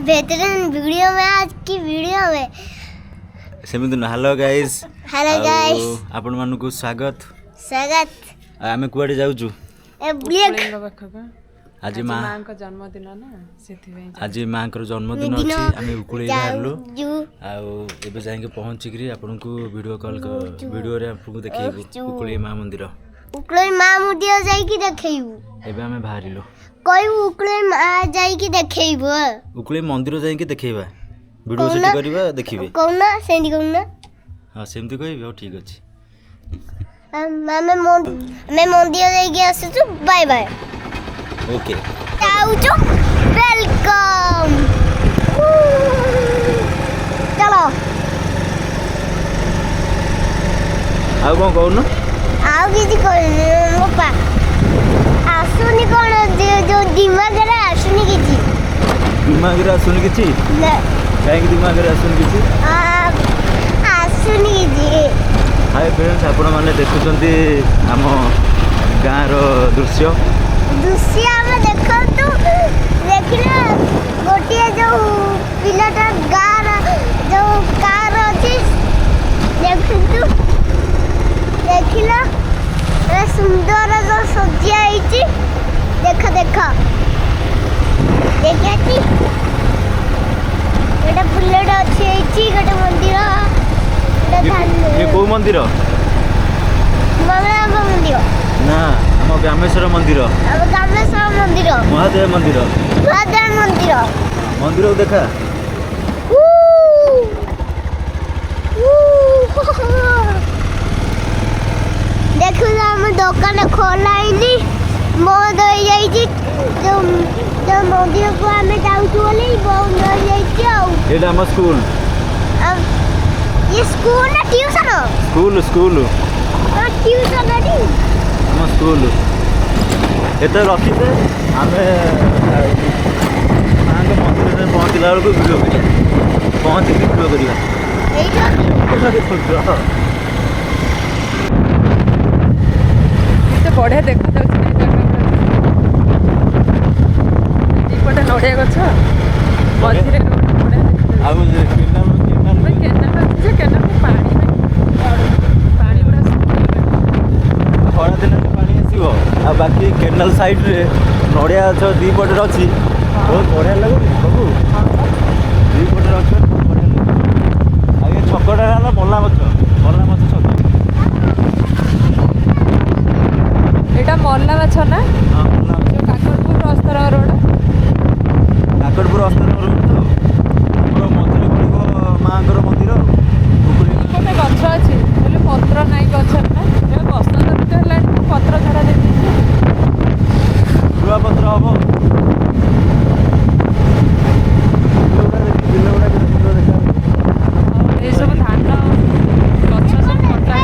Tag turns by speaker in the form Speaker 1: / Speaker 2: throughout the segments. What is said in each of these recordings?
Speaker 1: बेहतरीन वीडियो में आज की वीडियो में
Speaker 2: सेमिति हेलो गाइस आपण मानकु स्वागत आमे कुआडे जाउछु आज मां को जन्मदिन ना सेथि आज मां को जन्मदिन अछि आमे उकुळे बाहरलु आ एबे जाके पहुंची करी आपन को वीडियो कॉल वीडियो रे आपन को देखैबु उकुळे मां मंदिर जाई की देखैबु एबे आमे बाहरिलु कोई
Speaker 1: उकुळे मां जाई की देखैबु
Speaker 2: उकुळे मंदिर जाई की देखैबा वीडियो सेट करबा देखिबे
Speaker 1: कोना सेंडी कोना
Speaker 2: हां सेमति कहबे ठीक अछि
Speaker 1: मैं मंदिर जाई की आसु बाय बाय
Speaker 2: ओके
Speaker 1: आउचो वेलकम चलो
Speaker 2: आउ कोन कहू न
Speaker 1: आउ किसी कहू मोपा आसुनी कोन जो दिमाग रे आसुनी किछि
Speaker 2: दिमाग रे आसुनी किछि ना काहे कि दिमाग रे आसुनी किछि
Speaker 1: आसुनी किछि
Speaker 2: हाय फ्रेंड्स आपण माने देखुछंती हम गाँ रो दृश्य
Speaker 1: में देखो तो देखिला गोटिए जो पिलाटा गार जो कार अछि देखु देखिला ए सुंदर जो सजिया आइछि देख देखियाची एटा फुलडा अछि आइछि गटे मंदिर
Speaker 2: ये को मंदिर
Speaker 1: मंगला मंदिर
Speaker 2: ना हम कामेश्वर मंदिर महादेव मंदिर मंदिर देखा
Speaker 1: देखो हम दुकान खोलाइनी बंद हो जाइछि जो मंदिर को हमें जाउछु बोली बंद हो जाइछि आ
Speaker 2: एटा हम स्कूल
Speaker 1: ये स्कूल ना ट्यूशन
Speaker 2: स्कूल
Speaker 1: ट्यूशन नहीं
Speaker 2: हम स्कूल एते रखिते आमे मां के मंदिर में पहुंचला बेलको वीडियो करिया पहुंच के वीडियो करिया
Speaker 3: एते बढ़िया देखा जाउछि एपटे नडिया गछ मझिरे बढ़िया देखा
Speaker 2: आउ
Speaker 3: केना पानी पूरा
Speaker 2: खरा दिन पानी आसीबो आ बाकी केनाल साइड रे नडिया गछ दी पटे अछि बहुत बढ़िया लागो बाबू दी पटे अछि आ ये छकड़ा हला मल्ला मछ छक
Speaker 3: एटा मल्ला माछ ना
Speaker 2: हां मल्ला
Speaker 3: जो काकड़पुर अस्तर रोड
Speaker 2: तो हमरो मंदिर पड़िबो मांगर मंदिर
Speaker 3: कोने गछ अछि बोले पत्र नाही गछ ना ए बस्ता तो हेलानी पत्र झड़ा दे
Speaker 2: दुआ पत्र हबो
Speaker 3: ये सब धान गछ सब कटा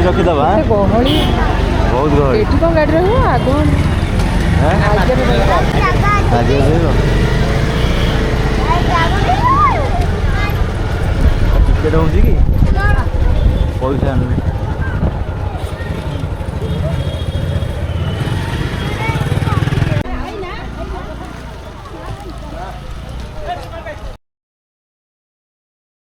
Speaker 2: ରଖିଦେବା
Speaker 3: ଏତେ ଗହଳି
Speaker 2: ବହୁତ ଗହଳି
Speaker 3: ଏଠି କ'ଣ ଗାଡ଼ି ରହିବ ଆଗ ଆଗରେ ରହିବ
Speaker 2: ଆଗରେ ରହିବ ଟିକେଟ୍ ହେଉଛି କି ପଇସା ଆଣୁନି